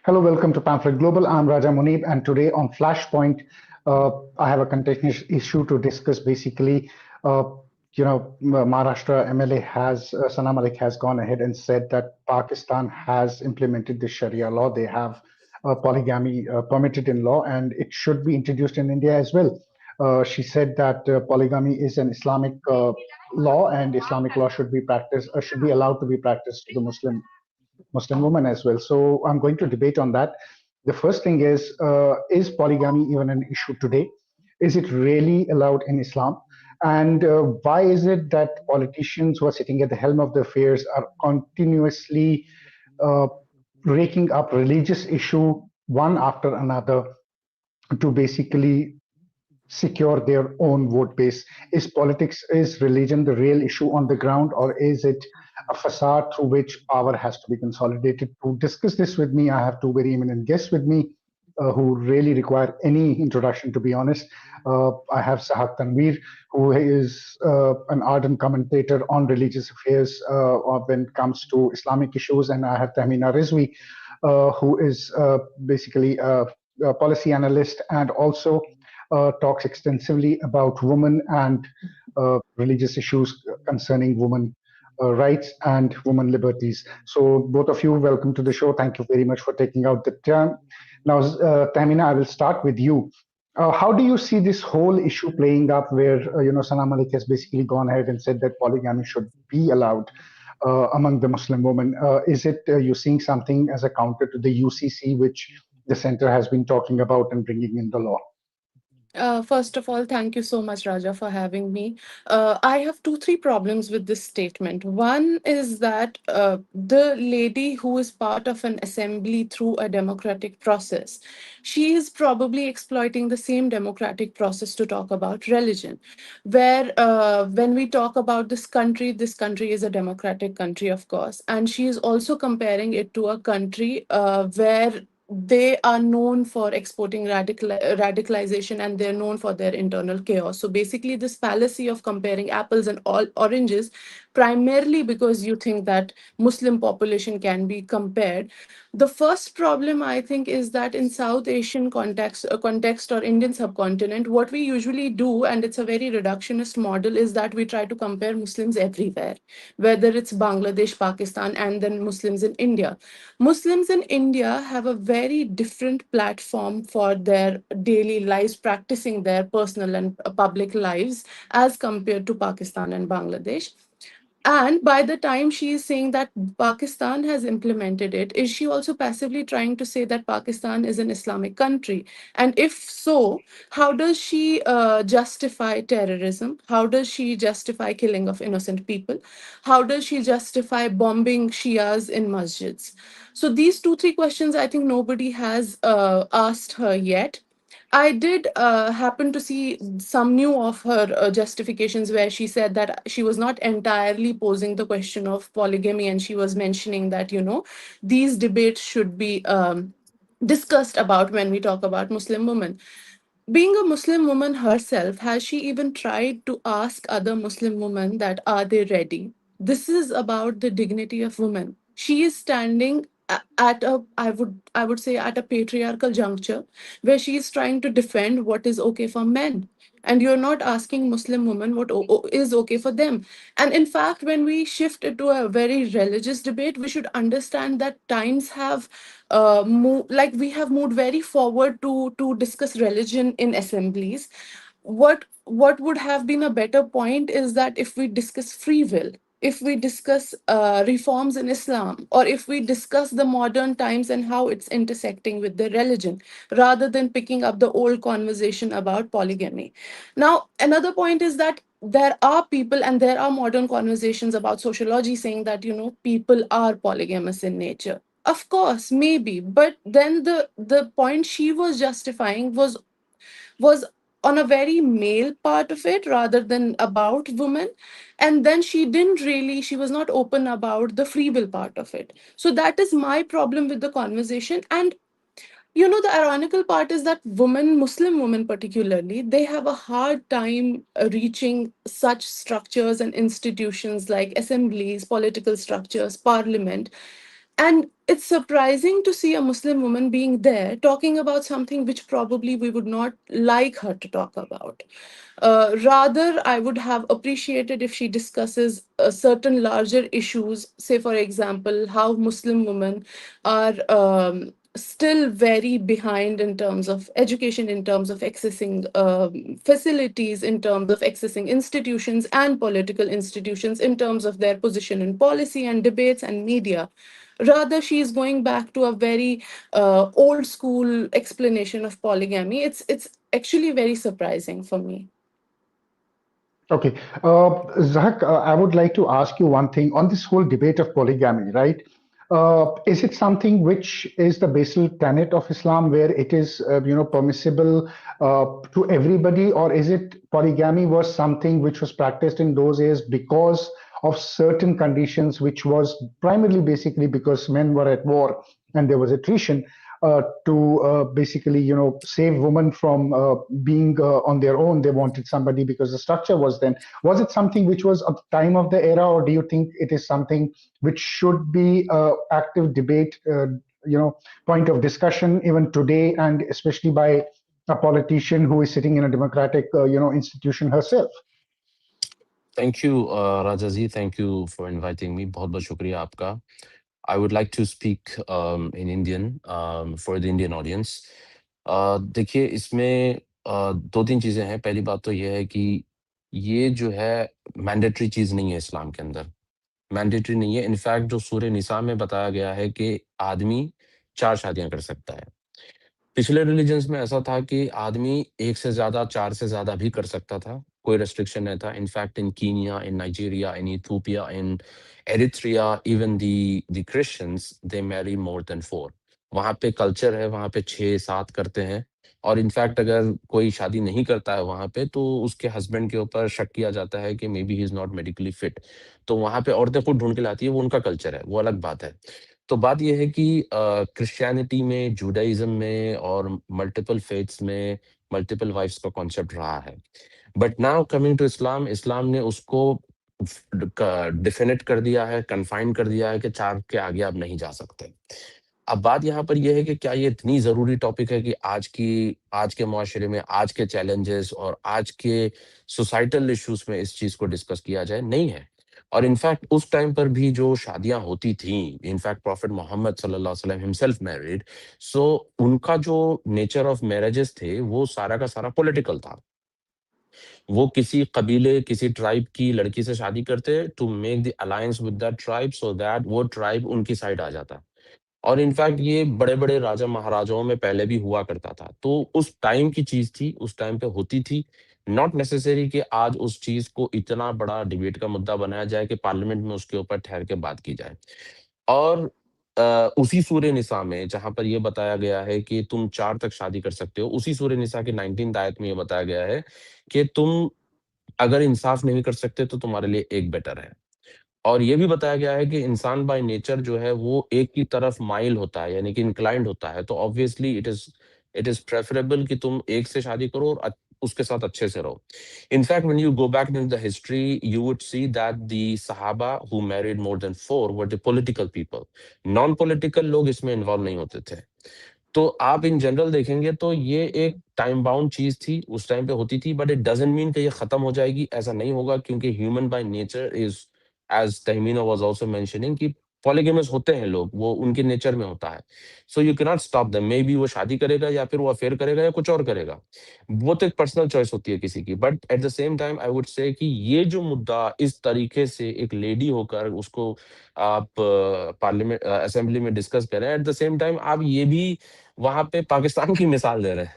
Hello, welcome to Pamphlet Global. I'm Raja Muneeb, and today on Flashpoint, I have a contentious issue to discuss. Basically, uh, Maharashtra MLA Sana Malik has gone ahead and said that Pakistan has implemented the Sharia law. They have polygamy permitted in law, and it should be introduced in India as well. She said that polygamy is an Islamic law, and Islamic law should be practiced, should be allowed to be practiced to the Muslim women as well. So I'm going to debate on that. The first thing is polygamy even an issue today? Is it really allowed in Islam? And why is it that politicians who are sitting at the helm of the affairs are continuously uh, raking up religious issue one after another to basically secure their own vote base? Is politics, is religion the real issue on the ground, or is it a facade through which power has to be consolidated? To discuss this with me, I have two very eminent guests with me who really require any introduction, to be honest. I have Zahack Tanvir, who is an ardent commentator on religious affairs when it comes to Islamic issues, and I have Tehmina Rizvi, who is basically a policy analyst and also talks extensively about women and religious issues concerning women rights and women liberties. So, both of you, welcome to the show. Thank you very much for taking out the time. Now, Tamina, I will start with you. How do you see this whole issue playing up where, Sana Malik has basically gone ahead and said that polygamy should be allowed among the Muslim women? Is it you seeing something as a counter to the UCC, which the center has been talking about and bringing in the law? First of all, thank you so much, Raja, for having me. I have two, three problems with this statement. One is that the lady who is part of an assembly through a democratic process, she is probably exploiting the same democratic process to talk about religion. Where when we talk about this country is a democratic country, of course, and she is also comparing it to a country where they are known for exporting radicalization, and they're known for their internal chaos. So basically, this fallacy of comparing apples and all oranges, primarily because you think that Muslim population can be compared. The first problem, I think, is that in South Asian context or Indian subcontinent, what we usually do, and it's a very reductionist model, is that we try to compare Muslims everywhere, whether it's Bangladesh, Pakistan, and then Muslims in India. Muslims in India have a very different platform for their daily lives, practicing their personal and public lives, as compared to Pakistan and Bangladesh. And by the time she is saying that Pakistan has implemented it, is she also passively trying to say that Pakistan is an Islamic country? And if so, how does she justify terrorism? How does she justify killing of innocent people? How does she justify bombing Shias in masjids? So these two, three questions I think nobody has asked her yet. I did happen to see some new of her justifications where she said that she was not entirely posing the question of polygamy, and she was mentioning that, these debates should be discussed about when we talk about Muslim women. Being a Muslim woman herself, has she even tried to ask other Muslim women that are they ready? This is about the dignity of women. She is standing at a, I would say, at a patriarchal juncture where she is trying to defend what is okay for men. And you're not asking Muslim women what is okay for them. And in fact, when we shift it to a very religious debate, we should understand that times have like we have moved very forward to discuss religion in assemblies. What would have been a better point is that if we discuss free will, if we discuss reforms in Islam, or if we discuss the modern times and how it's intersecting with the religion, rather than picking up the old conversation about polygamy. Now, another point is that there are people and there are modern conversations about sociology saying that, people are polygamous in nature. Of course, maybe, but then the point she was justifying was on a very male part of it rather than about women. And then she was not open about the free will part of it. So that is my problem with the conversation. And the ironical part is that women, Muslim women particularly, they have a hard time reaching such structures and institutions like assemblies, political structures, parliament, And it's surprising to see a Muslim woman being there talking about something which probably we would not like her to talk about. Rather, I would have appreciated if she discusses certain larger issues, say, for example, how Muslim women are still very behind in terms of education, in terms of accessing facilities, in terms of accessing institutions and political institutions, in terms of their position in policy and debates and media. Rather, she is going back to a very old school explanation of polygamy. It's actually very surprising for me. Okay. Zach, I would like to ask you one thing on this whole debate of polygamy, right? Is it something which is the basic tenet of Islam where it is, permissible to everybody, or is it polygamy was something which was practiced in those days because of certain conditions, which was primarily basically because men were at war and there was attrition? To basically, save women from being on their own. They wanted somebody because the structure was then. Was it something which was at the time of the era, or do you think it is something which should be active debate, point of discussion even today, and especially by a politician who is sitting in a democratic, institution herself? Thank you, Raja ji. Thank you for inviting me. बहुत बहुत शुक्रिया आपका. I would like to speak in Indian for the Indian audience. देखिए इसमें दो तीन चीज़ें हैं. पहली बात तो ये है कि ये जो है मैंडेटरी चीज़ नहीं है इस्लाम के अंदर. मैंडेटरी नहीं है. इनफैक्ट जो सूरह निसा में बताया गया है कि आदमी 4 शादियां कर सकता है. पिछले रिलीजन्स में ऐसा था कि आदमी 1 से ज़्यादा, 4 से ज़्यादा भी कर सकता था. कोई रेस्ट्रिक्शन नहीं था. In fact in Kenya, in Nigeria, in Ethiopia, in Eritrea, even the Christians they marry more than 4. वहाँ पे कल्चर है, वहाँ पे 6-7 करते हैं. और इनफैक्ट अगर कोई शादी नहीं करता है वहाँ पे, तो उसके हस्बैंड के ऊपर शक किया जाता है कि may be he is not medically fit. तो वहाँ पे औरतें खुद ढूँढ के लाती है, वो उनका कल्चर है, वो अलग बात है. तो बात ये है कि क्रिश्चियनिटी में, जुडाइज़्म में और मल्टीपल फेथ्स में मल्टीपल वाइफ्स का कॉन्सेप्ट रहा है. But now coming to Islam, इस्लाम ने उसको डिफिनिट कर दिया है, कन्फाइन कर दिया है कि 4 के आगे आप नहीं जा सकते. अब बात यहाँ पर ये है कि क्या ये इतनी ज़रूरी टॉपिक है कि आज के मुआशरे में, आज के चैलेंजेस और आज के सोसाइटल इश्यूज़ में इस चीज़ को डिस्कस किया जाए? नहीं है. और इनफैक्ट उस टाइम पर भी जो शादियां होती थी, इनफैक्ट प्रॉफिट मोहम्मद सल्लल्लाहु अलैहि वसल्लम हिमसेल्फ मैरिड. सो उनका जो नेचर ऑफ मैरिजेस थे वो सारा का सारा पॉलिटिकल था. वो किसी कबीले, किसी ट्राइब की लड़की से शादी करते to make the alliance with that tribe, so that वो ट्राइब उनकी साइड आ जाता. और इनफैक्ट ये बड़े-बड़े राजा महाराजाओं में पहले भी हुआ करता था. तो उस टाइम की चीज़ थी, उस टाइम पे होती थी. नॉट नेसेसरी कि आज उस चीज़ को इतना बड़ा डिबेट का मुद्दा बनाया जाए कि पार्लियामेंट में उसके ऊपर ठहर के बात की जाए. और उसी सूरह निसा में जहाँ पर ये बताया गया है कि तुम 4 तक शादी कर सकते हो, उसी सूरह निसा की 19th आयत में ये बताया गया है कि तुम अगर इंसाफ नहीं कर सकते तो तुम्हारे लिए एक बेटर है. और ये भी बताया गया है कि इंसान बाय नेचर जो है वो एक की तरफ माइल होता है, यानी कि इंक्लाइंड होता है. तो ऑब्वियसली इट इज प्रेफरेबल कि तुम एक से शादी करो और उसके साथ अच्छे से रहो. In fact when you go back in the history you would see that the सहाबा who married more than 4 were the political people. Non political लोग इसमें इन्वॉल्व नहीं होते थे. तो आप इन जनरल देखेंगे तो ये एक टाइम बाउंड चीज थी, उस टाइम पे होती थी. बट इट डजंट मीन कि ये खत्म हो जाएगी, ऐसा नहीं होगा. क्योंकि human by nature is, as Tahmina was also mentioning, कि पॉलीगेमस होते हैं लोग, वो उनके नेचर में होता है. So you can not stop them. May be वो शादी करेगा या फिर वो अफेयर करेगा या कुछ और करेगा. वो तो एक पर्सनल चॉइस होती है किसी की. But at the same time I would say कि ये जो मुद्दा इस तरीके से एक लेडी होकर उसको आप पार्लियामेंट असेंबली में डिस्कस करें, एट द सेम टाइम आप ये भी वहां पे पाकिस्तान की मिसाल दे रहे हैं.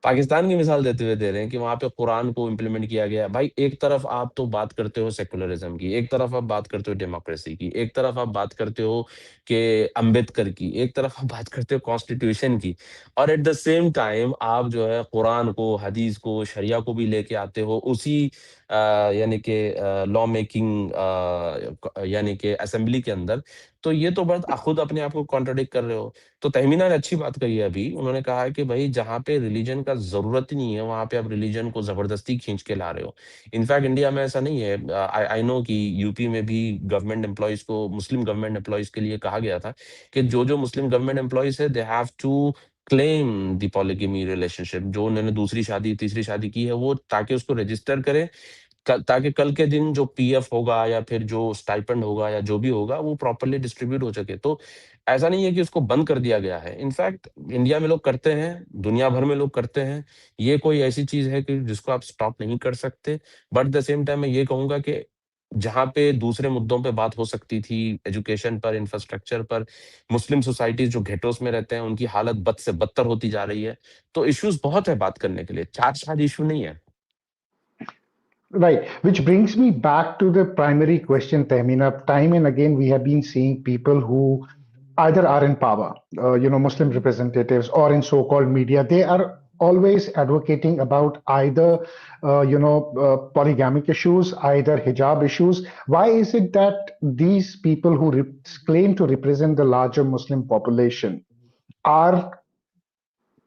पाकिस्तान की मिसाल देते हुए दे रहे हैं कि वहां पे कुरान को इम्प्लीमेंट किया गया है. भाई एक तरफ आप तो बात करते हो सेकुलरिज्म की, एक तरफ आप बात करते हो डेमोक्रेसी की, एक तरफ आप बात करते हो कि अम्बेडकर की, एक तरफ आप बात करते हो कॉन्स्टिट्यूशन की. और एट द सेम टाइम आप जो है कुरान को, हदीस को, शरिया को भी लेके आते हो उसी यानी कि लॉ मेकिंग यानी कि असेंबली के अंदर, तो ये तो बात खुद अपने आप को कॉन्ट्रडिक्ट कर रहे हो। तो तहमीना ने अच्छी बात कही है अभी, उन्होंने कहा है कि भाई जहाँ पे रिलीजन का जरूरत ही नहीं है वहां पे आप रिलीजन को जबरदस्ती खींच के ला रहे हो। इनफैक्ट इंडिया में ऐसा नहीं है। आई आई नो कि यूपी में भी गवर्नमेंट एम्प्लॉयज को, मुस्लिम गवर्नमेंट एम्प्लॉयज के लिए कहा गया था कि जो जो मुस्लिम गवर्नमेंट एम्प्लॉयज है they have to claim the polygamy relationship, जो उन्होंने दूसरी शादी तीसरी शादी की है वो, ताकि उसको रजिस्टर करें, ताकि कल के दिन जो पीएफ होगा या फिर जो स्टाइपेंड होगा या जो भी होगा वो प्रॉपरली डिस्ट्रीब्यूट हो सके। तो ऐसा नहीं है कि उसको बंद कर दिया गया है। इनफैक्ट इंडिया में लोग करते हैं, दुनिया भर में लोग करते हैं। ये कोई ऐसी चीज है कि जिसको आप स्टॉप नहीं कर सकते। बट द सेम टाइम मैं ये कहूंगा कि जहाँ पे दूसरे मुद्दों पे बात हो सकती थी, एजुकेशन पर, इंफ्रास्ट्रक्चर पर, मुस्लिम सोसाइटीज जो घेटोस में रहते हैं उनकी हालत बद से बदतर होती जा रही है। तो इश्यूज बहुत है बात करने के लिए, चार चार इशू नहीं है। Right, which brings me back to the primary question, Tehmina. Time and again, we have been seeing people who either are in power, Muslim representatives, or in so-called media. They are always advocating about either, polygamic issues, either hijab issues. Why is it that these people who claim to represent the larger Muslim population are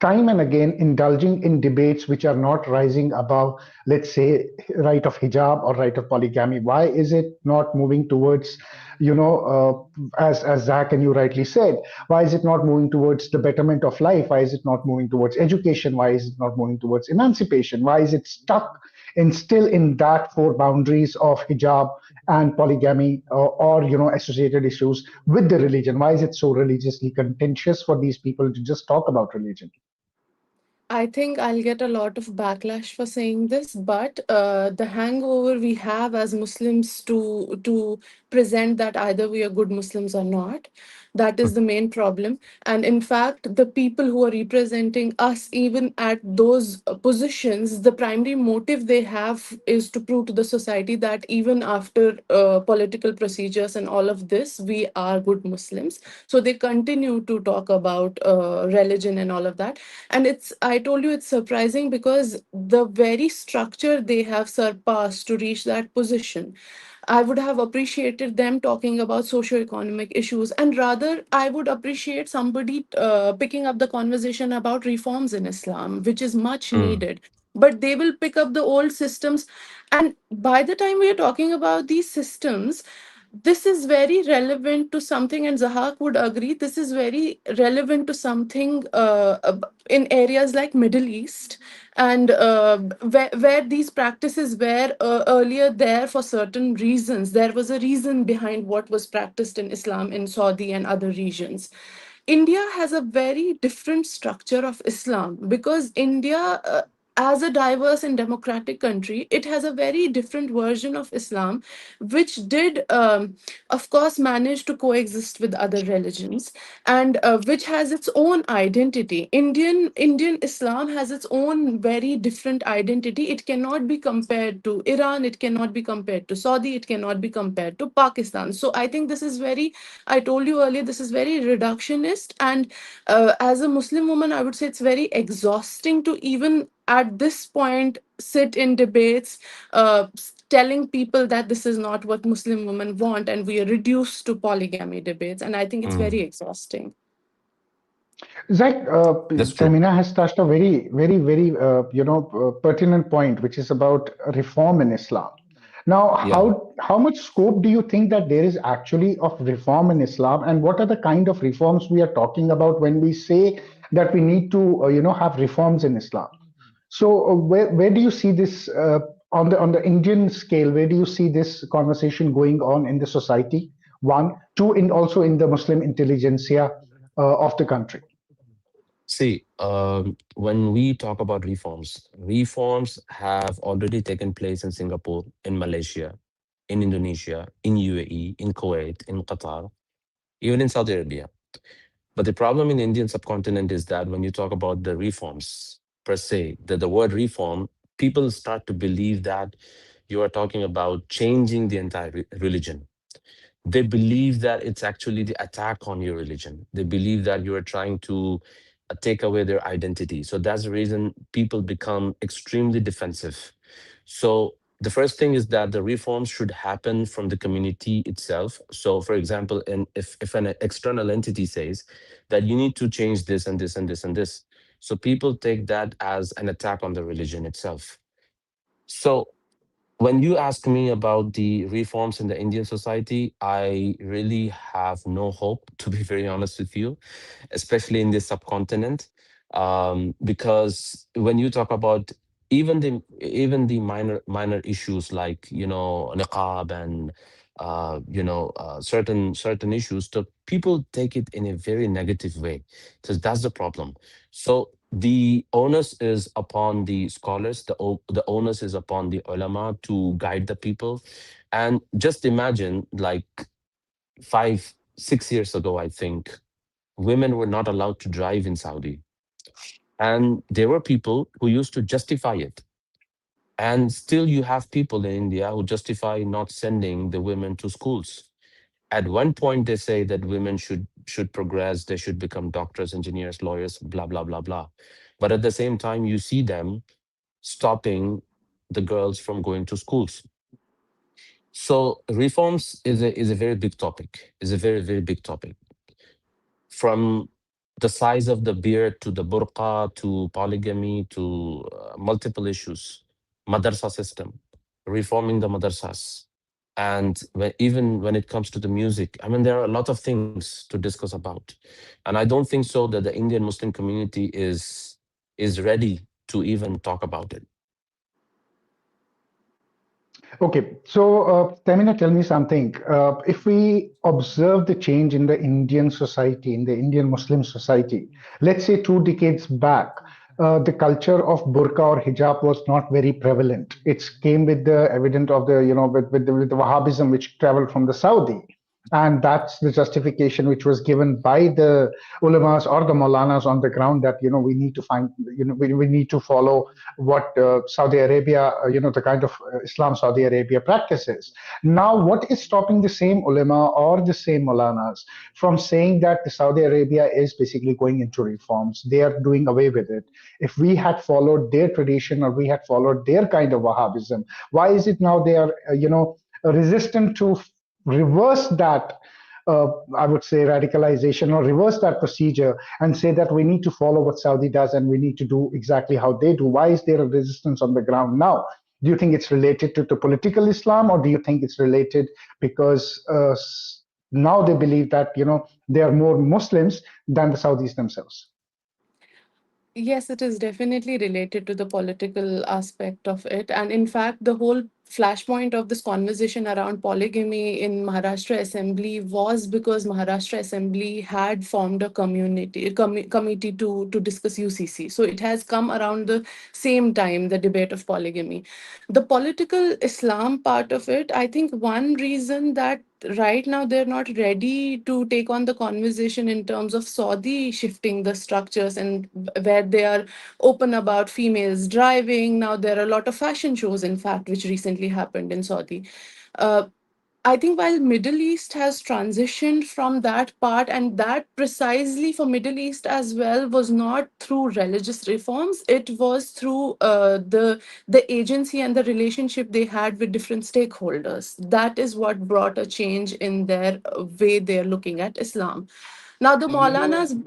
time and again indulging in debates which are not rising above, let's say, right of hijab or right of polygamy? Why is it not moving towards, as Zach and you rightly said, why is it not moving towards the betterment of life? Why is it not moving towards education? Why is it not moving towards emancipation? Why is it stuck in still in that four boundaries of hijab and polygamy, or associated issues with the religion? Why is it so religiously contentious for these people to just talk about religion? I think I'll get a lot of backlash for saying this, but the hangover we have as Muslims to present that either we are good Muslims or not, that is the main problem. And in fact, the people who are representing us, even at those positions, the primary motive they have is to prove to the society that even after political procedures and all of this, we are good Muslims. So they continue to talk about religion and all of that. And it's, I told you, it's surprising because the very structure they have surpassed to reach that position. I would have appreciated them talking about socio-economic issues, and rather, I would appreciate somebody picking up the conversation about reforms in Islam, which is much Mm, needed. But they will pick up the old systems, and by the time we are talking about these systems, this is very relevant to something, and Zahack would agree. This is very relevant to something in areas like Middle East, and where these practices were earlier there for certain reasons. There was a reason behind what was practiced in Islam in Saudi and other regions. India has a very different structure of Islam because India, as a diverse and democratic country, it has a very different version of Islam, which did, of course, manage to coexist with other religions, and which has its own identity. Indian Islam has its own very different identity. It cannot be compared to Iran. It cannot be compared to Saudi. It cannot be compared to Pakistan. So I think this is very, I told you earlier, this is very reductionist. And as a Muslim woman, I would say it's very exhausting to even at this point sit in debates telling people that this is not what Muslim women want, and we are reduced to polygamy debates. And I think it's very mm. exhausting. Zach, That's true. Tamina has touched a very, very, very, pertinent point, which is about reform in Islam. Now, Yeah. how much scope do you think that there is actually of reform in Islam, and what are the kind of reforms we are talking about when we say that we need to, have reforms in Islam? So, where do you see this on the Indian scale? Where do you see this conversation going on in the society? One, two, in also in the Muslim intelligentsia of the country. See, when we talk about reforms, reforms have already taken place in Singapore, in Malaysia, in Indonesia, in UAE, in Kuwait, in Qatar, even in Saudi Arabia. But the problem in Indian subcontinent is that when you talk about the reforms per se, the word reform, people start to believe that you are talking about changing the entire religion. They believe that it's actually the attack on your religion. They believe that you are trying to take away their identity. So that's the reason people become extremely defensive. So The first thing is that the reforms should happen from the community itself. So, for example, if an external entity says that you need to change this and this and this and this, so people take that as an attack on the religion itself. So, when you ask me about the reforms in the Indian society, I really have no hope, to be very honest with you, especially in this subcontinent, because when you talk about even the minor issues like niqab and certain issues, the people take it in a very negative way. So that's the problem. So the onus is upon the scholars, the onus is upon the ulama to guide the people. And just imagine, like 5 6 years ago, I think women were not allowed to drive in Saudi. And there were people who used to justify it. And still, you have people in India who justify not sending the women to schools. At one point, they say that women should progress, they should become doctors, engineers, lawyers, blah, blah, blah, blah. But at the same time, you see them stopping the girls from going to schools. So reforms is a very big topic, is a very, very big topic. From the size of the beard to the burqa to polygamy to multiple issues, madrasa system, reforming the madrasas. And even when it comes to the music, I mean, there are a lot of things to discuss about. And I don't think so that the Indian Muslim community is ready to even talk about it. Okay, so Tamina, tell me something. If we observe the change in the Indian society, in the Indian Muslim society, let's say 2 decades back, the culture of burqa or hijab was not very prevalent. It came with the evidence of the, with the Wahhabism which traveled from the Saudi. And that's the justification which was given by the ulamas or the maulanas on the ground that, we need to find, we need to follow what Saudi Arabia, the kind of Islam Saudi Arabia practices. Now, what is stopping the same ulama or the same Maulanas from saying that the Saudi Arabia is basically going into reforms? They are doing away with it. If we had followed their tradition or we had followed their kind of Wahhabism, why is it now they are, resistant to reverse that? I would say radicalization or reverse that procedure and say that we need to follow what Saudi does and we need to do exactly how they do. Why is there a resistance on the ground now? Do you think it's related to political Islam, or do you think it's related because now they believe that they are more Muslims than the Saudis themselves? Yes, it is definitely related to the political aspect of it. And in fact, the whole flashpoint of this conversation around polygamy in Maharashtra Assembly was because Maharashtra Assembly had formed a committee to discuss UCC. So it has come around the same time, the debate of polygamy. The political Islam part of it, I think one reason that right now they're not ready to take on the conversation in terms of Saudi shifting the structures and where they are open about females driving. Now there are a lot of fashion shows, in fact, which recently happened in Saudi. Uh, I think while Middle East has transitioned from that part, and that precisely for Middle East as well was not through religious reforms, it was through the agency and the relationship they had with different stakeholders. That is what brought a change in their way they're looking at Islam. Now the Maulanas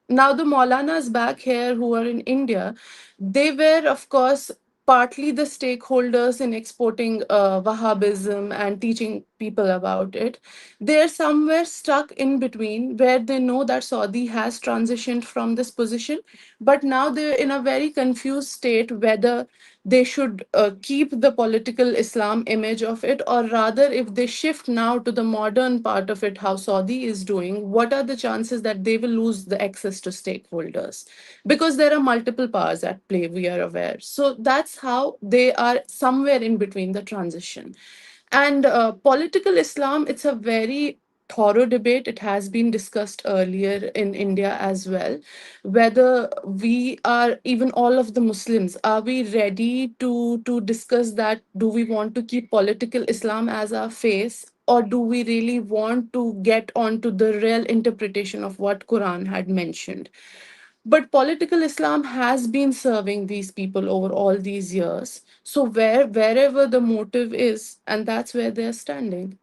now the Maulanas back here who are in India, they were, of course, partly the stakeholders in exporting Wahhabism and teaching people about it. They're somewhere stuck in between where they know that Saudi has transitioned from this position, but now they're in a very confused state whether they should keep the political Islam image of it, or rather, if they shift now to the modern part of it, how Saudi is doing, what are the chances that they will lose the access to stakeholders? Because there are multiple powers at play, we are aware. So that's how they are somewhere in between the transition. And political Islam, it's a very thorough debate. It has been discussed earlier in India as well. Whether we are, even all of the Muslims, are we ready to discuss that? Do we want to keep political Islam as our face? Or do we really want to get onto the real interpretation of what Quran had mentioned? But political Islam has been serving these people over all these years. So wherever the motive is, and that's where they're standing.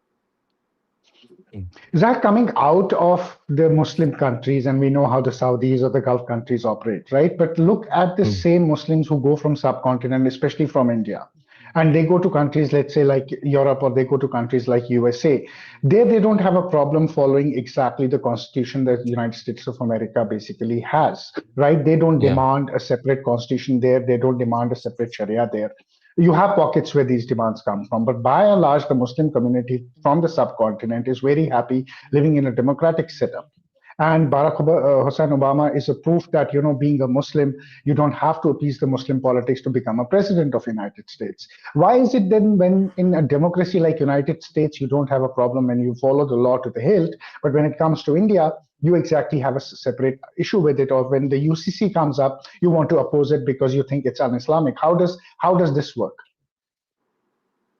Mm, Zach, coming out of the Muslim countries, and we know how the Saudis or the Gulf countries operate, right? But look at the mm, same Muslims who go from subcontinent, especially from India, and they go to countries, let's say like Europe, or they go to countries like USA. There, they don't have a problem following exactly the constitution that the United States of America basically has, right? They don't yeah. demand a separate constitution there. They don't demand a separate Sharia there. You have pockets where these demands come from, but by and large, the Muslim community from the subcontinent is very happy living in a democratic setup. And Hussein Obama is a proof that, being a Muslim, you don't have to appease the Muslim politics to become a president of United States. Why is it then when in a democracy like United States, you don't have a problem and you follow the law to the hilt, but when it comes to India, you exactly have a separate issue with it, or when the UCC comes up, you want to oppose it because you think it's un-Islamic. How does this work?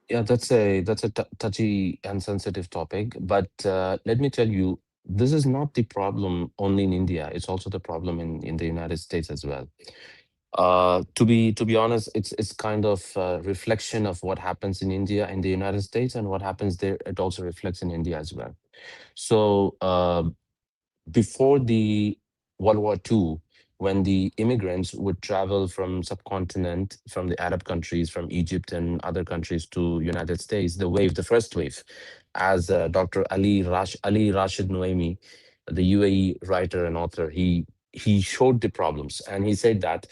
Yeah, that's a touchy and sensitive topic. But let me tell you, this is not the problem only in India. It's also the problem in the United States as well. To be honest, it's kind of a reflection of what happens in India and the United States, and what happens there. It also reflects in India as well. So before the World War II, when the immigrants would travel from subcontinent, from the Arab countries, from Egypt and other countries to United States, the first wave, as Dr. Ali Rashid Noemi, the UAE writer and author, he showed the problems, and he said that,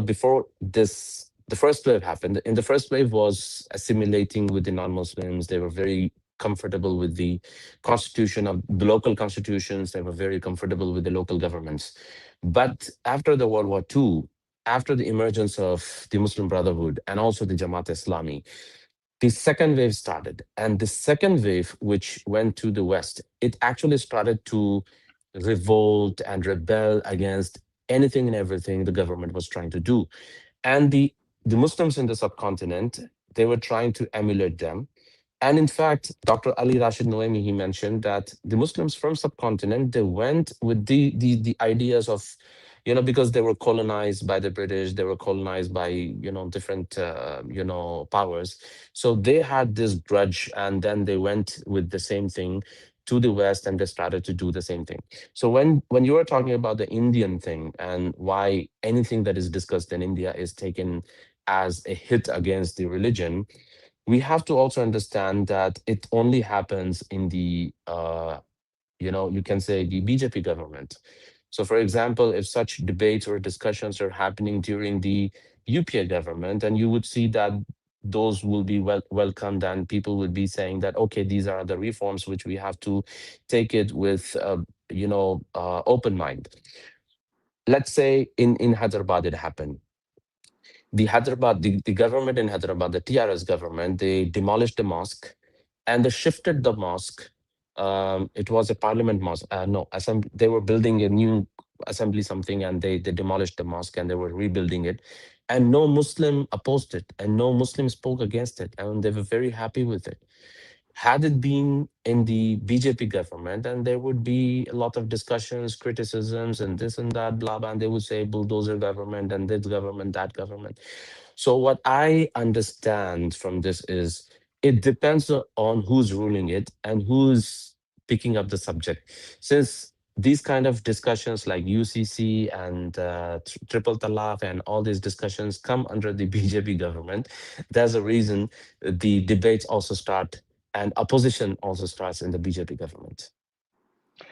before this, the first wave happened. In the first wave was assimilating with the non-Muslims. They were very comfortable with the constitution of the local constitutions. They were very comfortable with the local governments. But after the World War II, after the emergence of the Muslim Brotherhood and also the Jamaat Islami, the second wave started. And the second wave, which went to the West, it actually started to revolt and rebel against anything and everything the government was trying to do. And the Muslims in the subcontinent, they were trying to emulate them. And in fact, Dr. Ali Rashid Noemi, he mentioned that the Muslims from subcontinent, they went with the ideas of, because they were colonized by the British, they were colonized by, different, powers. So they had this grudge, and then they went with the same thing to the West, and they started to do the same thing. So when you are talking about the Indian thing, and why anything that is discussed in India is taken as a hit against the religion, we have to also understand that it only happens in the you can say the BJP government. So for example, if such debates or discussions are happening during the UPA government, and you would see that those will be welcomed, and people would be saying that, okay, these are the reforms which we have to take it with open mind. Let's say in Hyderabad it happened. The government in Hyderabad, the TRS government, they demolished the mosque, and they shifted the mosque. It was a parliament mosque. No, they were building a new assembly something, and they demolished the mosque, and they were rebuilding it. And no Muslim opposed it, and no Muslim spoke against it, and they were very happy with it. Had it been in the BJP government, and there would be a lot of discussions, criticisms, and this and that, blah, blah, and they would say bulldozer government and this government, that government. So what I understand from this is it depends on who's ruling it and who's picking up the subject. Since these kind of discussions like UCC and triple talaq and all these discussions come under the BJP government, there's a reason the debates also start, and opposition also starts in the BJP government.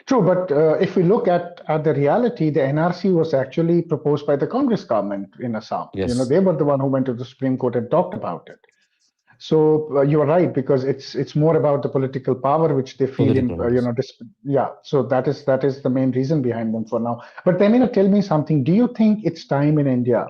True, but if we look at the reality, the NRC was actually proposed by the Congress government in Assam. Yes, They were the one who went to the Supreme Court and talked about it. So you are right, because it's more about the political power which they feel in political ones. yeah. So that is the main reason behind them for now. But Temina, tell me something. Do you think it's time in India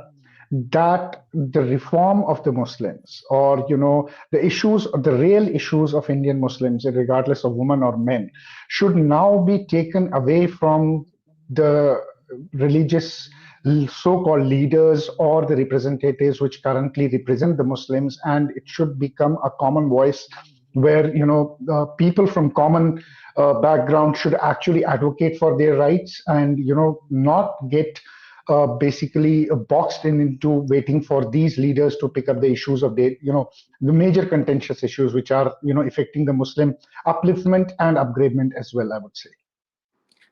that the reform of the Muslims, or the issues, the real issues of Indian Muslims, regardless of women or men, should now be taken away from the religious so-called leaders or the representatives which currently represent the Muslims, and it should become a common voice where people from common background should actually advocate for their rights, and not get basically boxed in into waiting for these leaders to pick up the issues of the, the major contentious issues which are, affecting the Muslim upliftment and upgradement as well, I would say.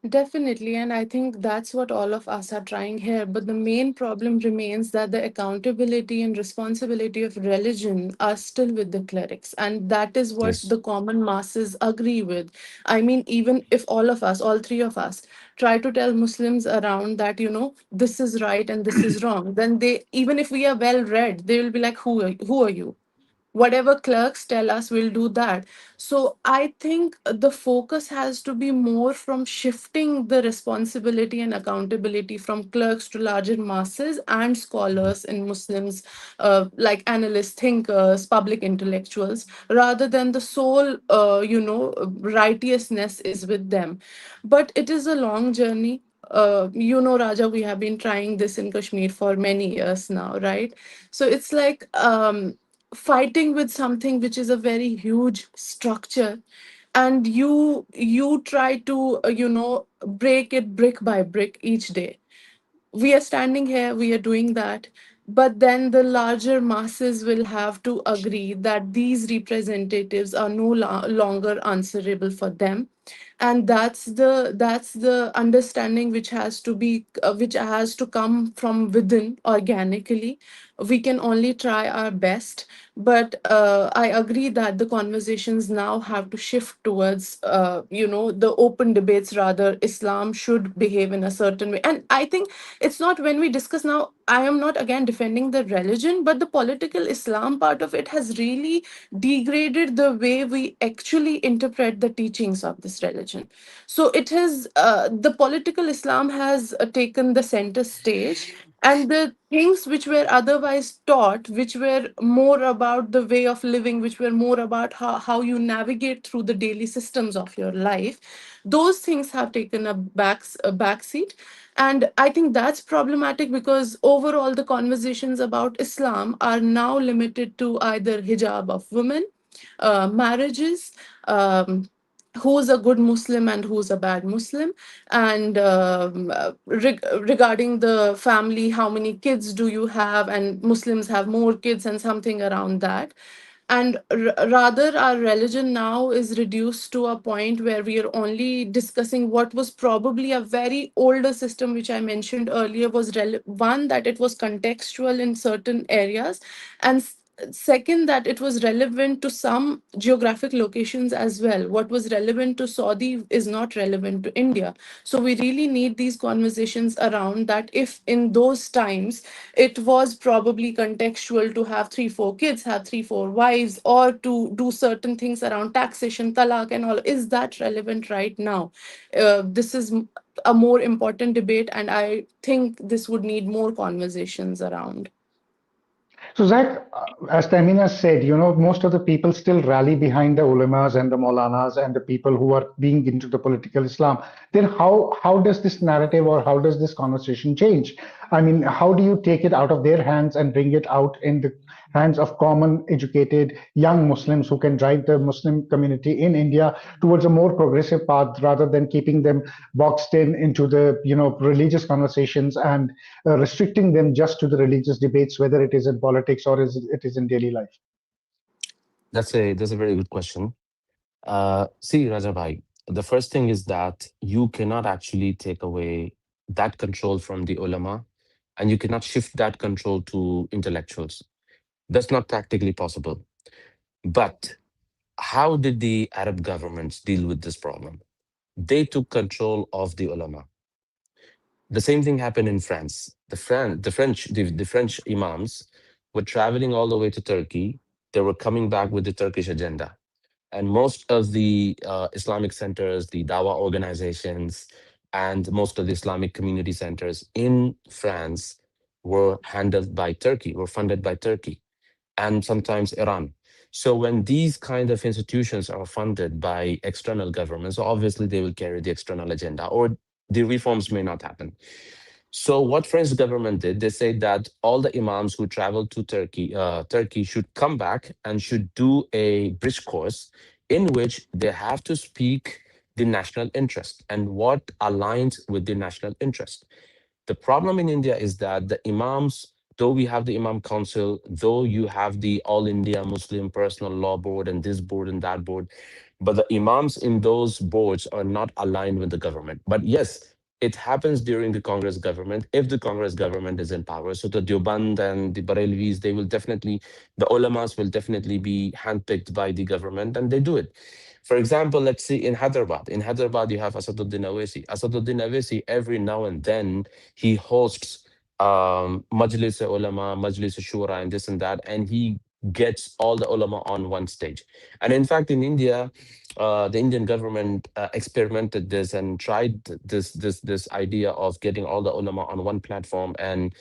Definitely, and I think that's what all of us are trying here. But the main problem remains that the accountability and responsibility of religion are still with the clerics, and that is what Yes. the common masses agree with. I mean, even if all of us, all three of us, try to tell Muslims around that, this is right and this is wrong, then they, even if we are well read, they will be like, who are you? Whatever clerks tell us, we'll do that. So I think the focus has to be more from shifting the responsibility and accountability from clerks to larger masses and scholars and Muslims, like analysts, thinkers, public intellectuals, rather than the sole righteousness is with them. But it is a long journey. Raja, we have been trying this in Kashmir for many years now, right? So it's like, fighting with something which is a very huge structure, and you try to break it brick by brick each day. We are standing here, we are doing that, but then the larger masses will have to agree that these representatives are no longer answerable for them. And that's the understanding which has to be which has to come from within organically. We can only try our best, but I agree that the conversations now have to shift towards the open debates. Rather, Islam should behave in a certain way, and I think it's not, when we discuss now, I am not again defending the religion, but the political Islam part of it has really degraded the way we actually interpret the teachings of this religion. So it has, the political Islam has taken the center stage, and the things which were otherwise taught, which were more about the way of living, which were more about how you navigate through the daily systems of your life, those things have taken a back seat. And I think that's problematic, because overall the conversations about Islam are now limited to either hijab of women, marriages, um, who's a good Muslim and who's a bad Muslim, and regarding the family, how many kids do you have, and Muslims have more kids, and something around that. And rather, our religion now is reduced to a point where we are only discussing what was probably a very older system, which I mentioned earlier, was one, that it was contextual in certain areas, and second, that it was relevant to some geographic locations as well. What was relevant to Saudi is not relevant to India. So we really need these conversations around that. If in those times it was probably contextual to have 3 4 kids, have 3 4 wives, or to do certain things around taxation, talak and all, is that relevant right now? This is a more important debate, and I think this would need more conversations around. So, Zach, as Tehmina said, most of the people still rally behind the ulamas and the maulanas and the people who are being into the political Islam. Then how does this narrative or how does this conversation change? I mean, how do you take it out of their hands and bring it out in the hands of common, educated, young Muslims who can drive the Muslim community in India towards a more progressive path rather than keeping them boxed in into the, religious conversations and restricting them just to the religious debates, whether it is in politics or it is in daily life? That's a very good question. See, Raja Bhai, the first thing is that you cannot actually take away that control from the ulama, and you cannot shift that control to intellectuals. That's not practically possible. But how did the Arab governments deal with this problem? They took control of the ulama. The same thing happened in France. The French imams were traveling all the way to Turkey. They were coming back with the Turkish agenda. And most of the Islamic centers, the Dawa organizations, and most of the Islamic community centers in France were handled by Turkey, were funded by Turkey, and sometimes Iran. So when these kind of institutions are funded by external governments, obviously they will carry the external agenda, or the reforms may not happen. So what French government did, they said that all the imams who traveled to Turkey should come back and should do a bridge course in which they have to speak the national interest and what aligns with the national interest. The problem in India is that the imams, though we have the Imam Council, though you have the All India Muslim Personal Law Board and this board and that board, but the imams in those boards are not aligned with the government. But yes, it happens during the Congress government if the Congress government is in power. So the Deoband and the Barelvis, they will definitely, the ulamas will definitely be handpicked by the government, and they do it. For example, let's see in Hyderabad. In Hyderabad, you have Asaduddin Awesi. Asaduddin Awesi, every now and then, he hosts Majlis Ulama, Majlis Shura, and this and that, and he gets all the ulama on one stage. And in fact, in India, the Indian government experimented this and tried this idea of getting all the ulama on one platform and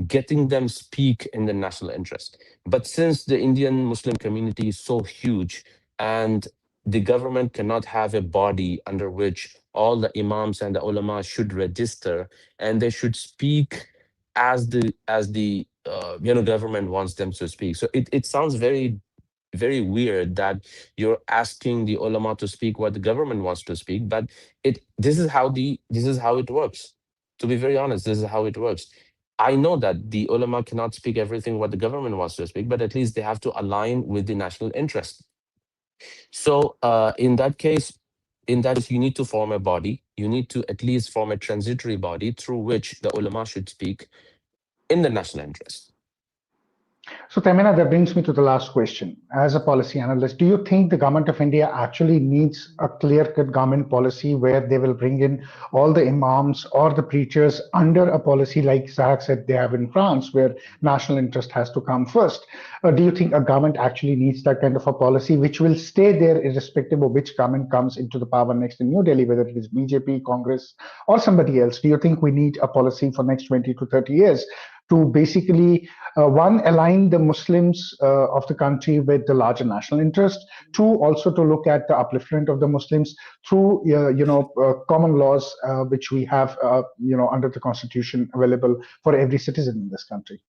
getting them speak in the national interest. But since the Indian Muslim community is so huge and the government cannot have a body under which all the imams and the ulama should register and they should speak as the government wants them to speak. So it sounds very weird that you're asking the ulama to speak what the government wants to speak, but this is how it works. To be very honest, this is how it works. I know that the ulama cannot speak everything what the government wants to speak, but at least they have to align with the national interest. So in that case, you need to form a body. You need to at least form a transitory body through which the ulama should speak in the national interest. So, Tehmina, that brings me to the last question. As a policy analyst, do you think the government of India actually needs a clear-cut government policy where they will bring in all the imams or the preachers under a policy like Zahack said they have in France, where national interest has to come first? Or do you think a government actually needs that kind of a policy which will stay there irrespective of which government comes into the power next in New Delhi, whether it is BJP, Congress, or somebody else? Do you think we need a policy for next 20 to 30 years to basically one, align the Muslims of the country with the larger national interest; two, also to look at the upliftment of the Muslims through common laws which we have under the constitution available for every citizen in this country?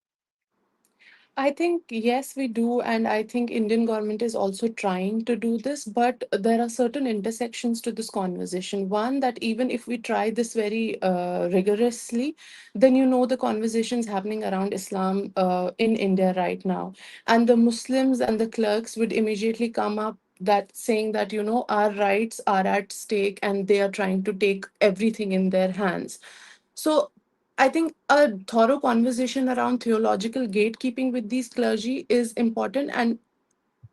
I think yes, we do, and I think Indian government is also trying to do this, but there are certain intersections to this conversation. One, that even if we try this very rigorously, then the conversations happening around Islam in India right now, and the Muslims and the clerks would immediately come up that saying that our rights are at stake and they are trying to take everything in their hands. So I think a thorough conversation around theological gatekeeping with these clergy is important, and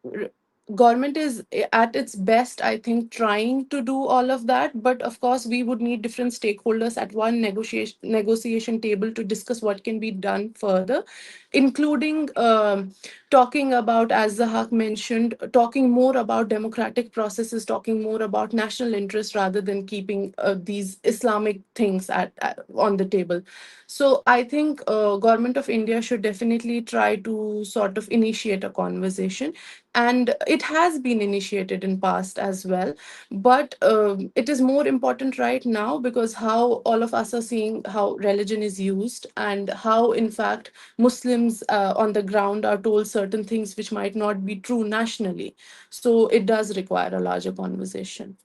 r- government is at its best, I think, trying to do all of that. But of course, we would need different stakeholders at one negotiation table to discuss what can be done further, including talking about, as Zahak mentioned, talking more about democratic processes, talking more about national interest rather than keeping these Islamic things on the table. So I think government of India should definitely try to sort of initiate a conversation, and it has been initiated in past as well, but it is more important right now because how all of us are seeing how religion is used and how in fact Muslims on the ground are told certain things which might not be true nationally. So it does require a larger conversation.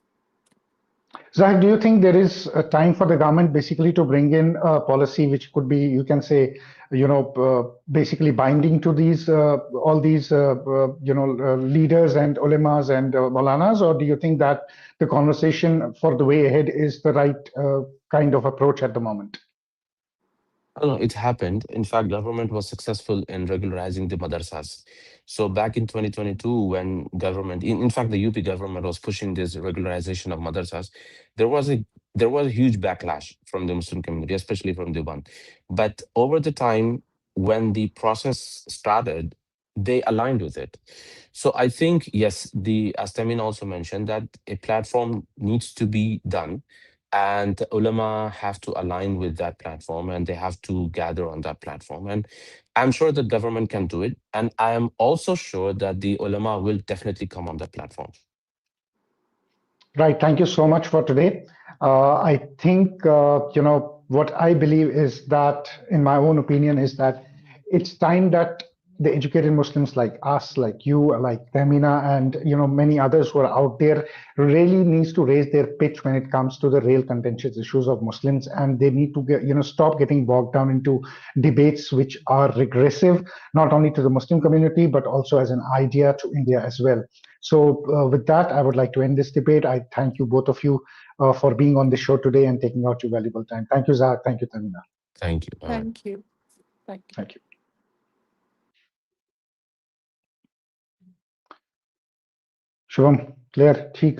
Zach, do you think there is a time for the government basically to bring in a policy which could be, you can say, basically binding to these all these leaders and ulemas and maulanas, or do you think that the conversation for the way ahead is the right kind of approach at the moment? No, it happened. In fact, government was successful in regularizing the madrasas. So back in 2022, when government, in fact, the UP government was pushing this regularization of madrasas, there was a there was a huge backlash from the Muslim community, especially from Dewan. But over the time, when the process started, they aligned with it. So I think yes, the as Tamin also mentioned that a platform needs to be done and the ulama have to align with that platform and they have to gather on that platform, and I'm sure the government can do it, and I am also sure that the ulama will definitely come on that platform. Right. Thank you so much for today. I think, what I believe is that, in my own opinion, is that it's time that the educated Muslims like us, like you, like Tehmina, and many others who are out there, really needs to raise their pitch when it comes to the real contentious issues of Muslims, and they need to stop getting bogged down into debates which are regressive, not only to the Muslim community but also as an idea to India as well. So with that, I would like to end this debate. I thank you, both of you, for being on the show today and taking out your valuable time. Thank you, Zahack. Thank you, Tanvir. Thank you. Thank you. Thank you. Thank you. Shubham clear ठीक